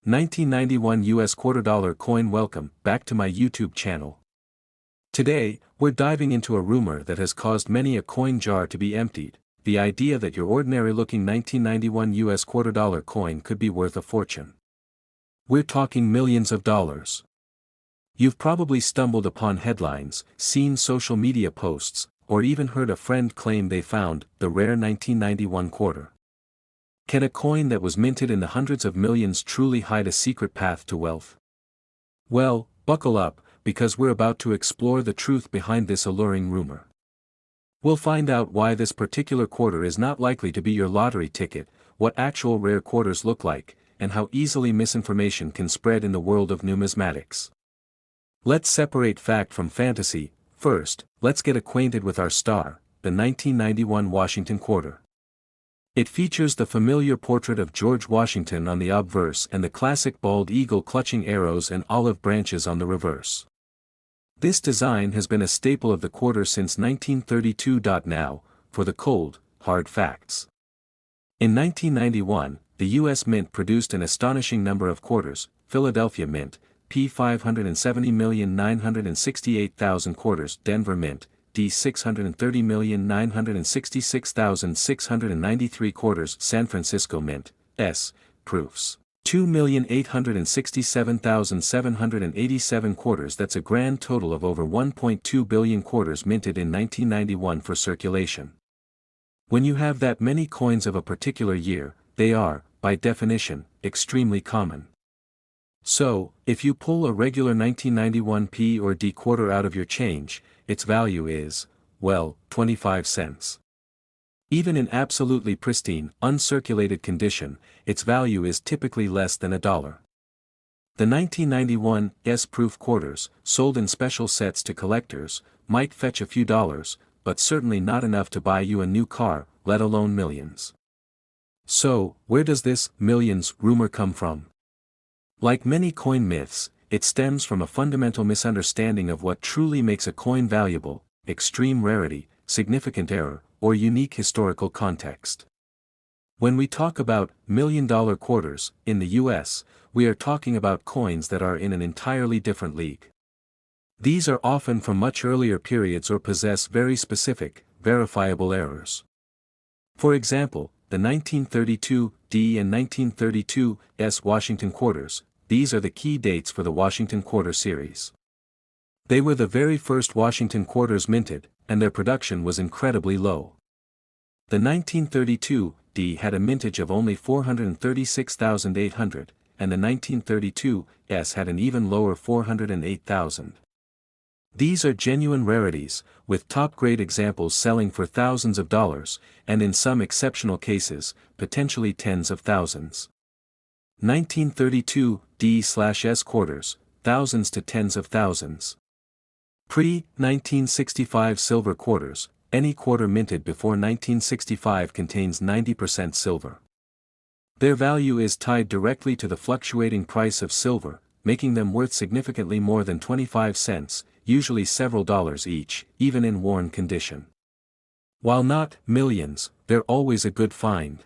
1991 US $quarter coin. Welcome back to my YouTube channel. Today, we're diving into a rumor that has caused many a coin jar to be emptied, the idea that your ordinary-looking 1991 US $quarter coin could be worth a fortune. We're talking millions of dollars. You've probably stumbled upon headlines, seen social media posts, or even heard a friend claim they found the rare 1991 quarter. Can a coin that was minted in the hundreds of millions truly hide a secret path to wealth? Well, buckle up, because we're about to explore the truth behind this alluring rumor. We'll find out why this particular quarter is not likely to be your lottery ticket, what actual rare quarters look like, and how easily misinformation can spread in the world of numismatics. Let's separate fact from fantasy. First, let's get acquainted with our star, the 1991 Washington quarter. It features the familiar portrait of George Washington on the obverse and the classic bald eagle clutching arrows and olive branches on the reverse. This design has been a staple of the quarter since 1932. Now, for the cold, hard facts. In 1991, the U.S. Mint produced an astonishing number of quarters. Philadelphia Mint, P 570,968,000 quarters. Denver Mint, D 630,966,693 quarters. San Francisco Mint, S. proofs. 2,867,787 quarters. That's a grand total of over 1.2 billion quarters minted in 1991 for circulation. When you have that many coins of a particular year, they are, by definition, extremely common. So, if you pull a regular 1991 P or D quarter out of your change, its value is, well, 25 cents. Even in absolutely pristine, uncirculated condition, its value is typically less than $1. The 1991 S-proof quarters, sold in special sets to collectors, might fetch a few dollars, but certainly not enough to buy you a new car, let alone millions. So, where does this millions rumor come from? Like many coin myths, it stems from a fundamental misunderstanding of what truly makes a coin valuable: extreme rarity, significant error, or unique historical context. When we talk about million-dollar quarters in the US, we are talking about coins that are in an entirely different league. These are often from much earlier periods or possess very specific, verifiable errors. For example, the 1932 D and 1932 S Washington quarters. These are the key dates for the Washington Quarter series. They were the very first Washington quarters minted, and their production was incredibly low. The 1932 D had a mintage of only 436,800, and the 1932 S had an even lower 408,000. These are genuine rarities, with top-grade examples selling for thousands of dollars, and in some exceptional cases, potentially tens of thousands. 1932 D/S quarters, thousands to tens of thousands. Pre-1965 silver quarters. Any quarter minted before 1965 contains 90% silver. Their value is tied directly to the fluctuating price of silver, making them worth significantly more than 25 cents, usually several dollars each, even in worn condition. While not millions, they're always a good find.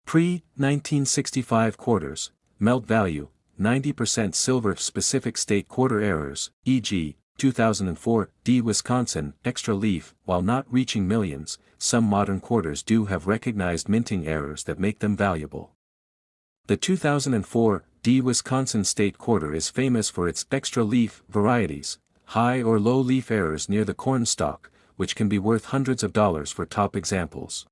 Pre-1965 quarters, melt value, 90% silver. Specific state quarter errors, e.g., 2004 D Wisconsin extra leaf. While not reaching millions, some modern quarters do have recognized minting errors that make them valuable. The 2004 D Wisconsin state quarter is famous for its extra leaf varieties, high or low leaf errors near the corn stalk, which can be worth hundreds of dollars for top examples.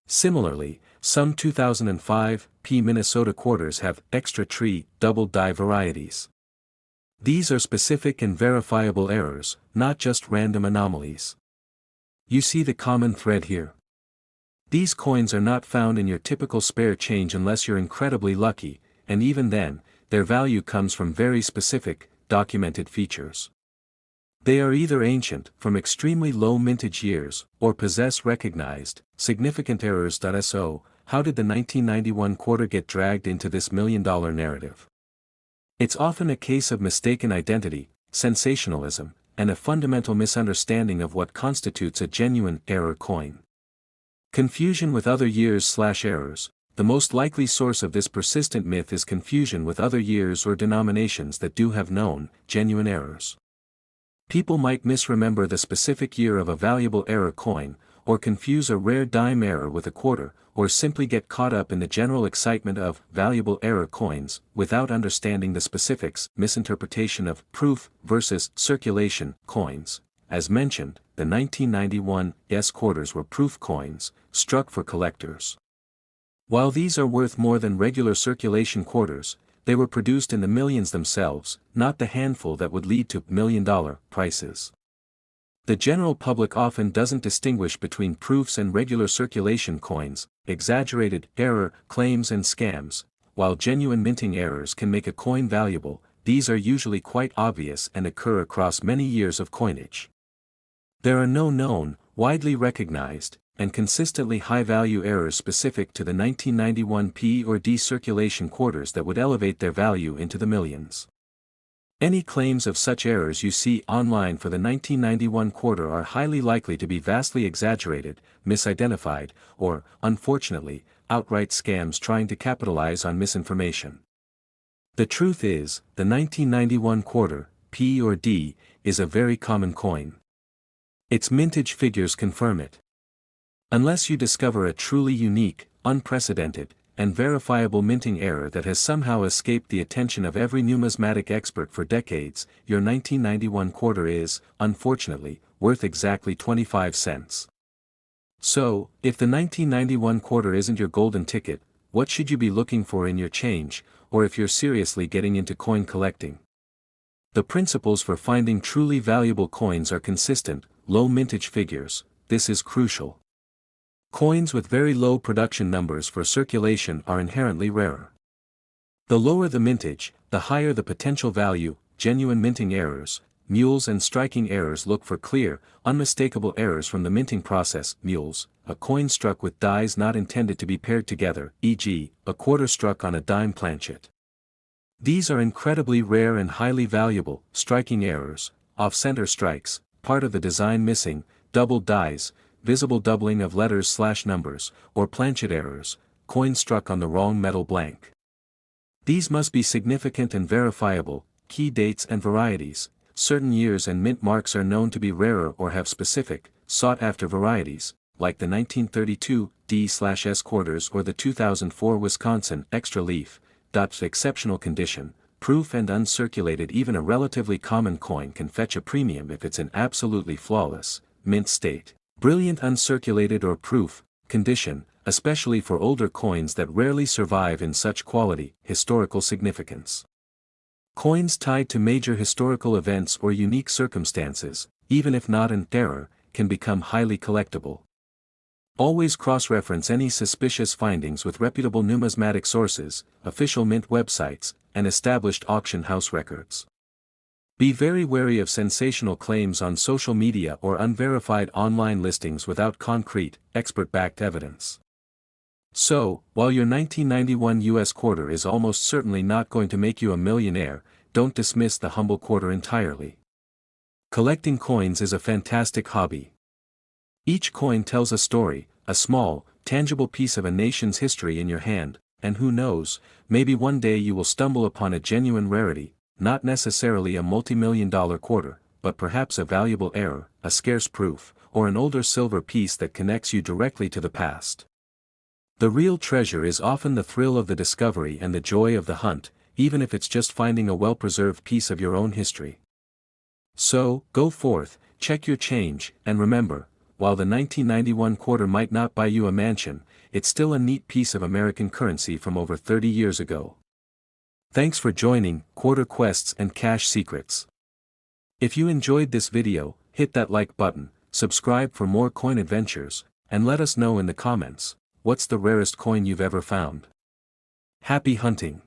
Similarly, some 2005 P Minnesota quarters have extra tree, double die varieties. These are specific and verifiable errors, not just random anomalies. You see the common thread here. These coins are not found in your typical spare change unless you're incredibly lucky, and even then, their value comes from very specific, documented features. They are either ancient, from extremely low mintage years, or possess recognized, significant errors. So, how did the 1991 quarter get dragged into this million-dollar narrative? It's often a case of mistaken identity, sensationalism, and a fundamental misunderstanding of what constitutes a genuine error coin. Confusion with other years/errors. the most likely source of this persistent myth is confusion with other years or denominations that do have known, genuine errors. People might misremember the specific year of a valuable error coin, or confuse a rare dime error with a quarter, or simply get caught up in the general excitement of valuable error coins, without understanding the specifics. Misinterpretation of proof versus circulation coins. As mentioned, the 1991 S quarters were proof coins, struck for collectors. While these are worth more than regular circulation quarters, they were produced in the millions themselves, not the handful that would lead to million-dollar prices. The general public often doesn't distinguish between proofs and regular circulation coins, exaggerated error claims and scams. While genuine minting errors can make a coin valuable, these are usually quite obvious and occur across many years of coinage. There are no known, widely recognized, and consistently high-value errors specific to the 1991 P or D circulation quarters that would elevate their value into the millions. Any claims of such errors you see online for the 1991 quarter are highly likely to be vastly exaggerated, misidentified, or, unfortunately, outright scams trying to capitalize on misinformation. The truth is, the 1991 quarter, P or D, is a very common coin. Its mintage figures confirm it. Unless you discover a truly unique, unprecedented, and verifiable minting error that has somehow escaped the attention of every numismatic expert for decades, your 1991 quarter is, unfortunately, worth exactly 25 cents. So, if the 1991 quarter isn't your golden ticket, what should you be looking for in your change, or if you're seriously getting into coin collecting? The principles for finding truly valuable coins are consistent: low mintage figures. This is crucial. Coins with very low production numbers for circulation are inherently rarer. The lower the mintage, the higher the potential value. Genuine minting errors, mules and striking errors look for clear, unmistakable errors from the minting process. Mules, a coin struck with dies not intended to be paired together, e.g., a quarter struck on a dime planchet. These are incredibly rare and highly valuable. Striking errors, off-center strikes, part of the design missing, doubled dies, visible doubling of letters/numbers, or planchet errors, coin struck on the wrong metal blank. These must be significant and verifiable. Key dates and varieties. Certain years and mint marks are known to be rarer or have specific, sought-after varieties, like the 1932 D/S quarters or the 2004 Wisconsin extra leaf. Exceptional condition, proof and uncirculated. Even a relatively common coin can fetch a premium if it's in absolutely flawless, mint state. Brilliant uncirculated or proof condition, especially for older coins that rarely survive in such quality. Historical significance. Coins tied to major historical events or unique circumstances, even if not in error, can become highly collectible. Always cross-reference any suspicious findings with reputable numismatic sources, official mint websites, and established auction house records. Be very wary of sensational claims on social media or unverified online listings without concrete, expert-backed evidence. So, while your 1991 US quarter is almost certainly not going to make you a millionaire, don't dismiss the humble quarter entirely. Collecting coins is a fantastic hobby. Each coin tells a story, a small, tangible piece of a nation's history in your hand, and who knows, maybe one day you will stumble upon a genuine rarity. Not necessarily a multi-million-dollar quarter, but perhaps a valuable error, a scarce proof, or an older silver piece that connects you directly to the past. The real treasure is often the thrill of the discovery and the joy of the hunt, even if it's just finding a well-preserved piece of your own history. So, go forth, check your change, and remember, while the 1991 quarter might not buy you a mansion, it's still a neat piece of American currency from over 30 years ago. Thanks for joining Quarter Quests and Cash Secrets. If you enjoyed this video, hit that like button, subscribe for more coin adventures, and let us know in the comments, what's the rarest coin you've ever found? Happy hunting!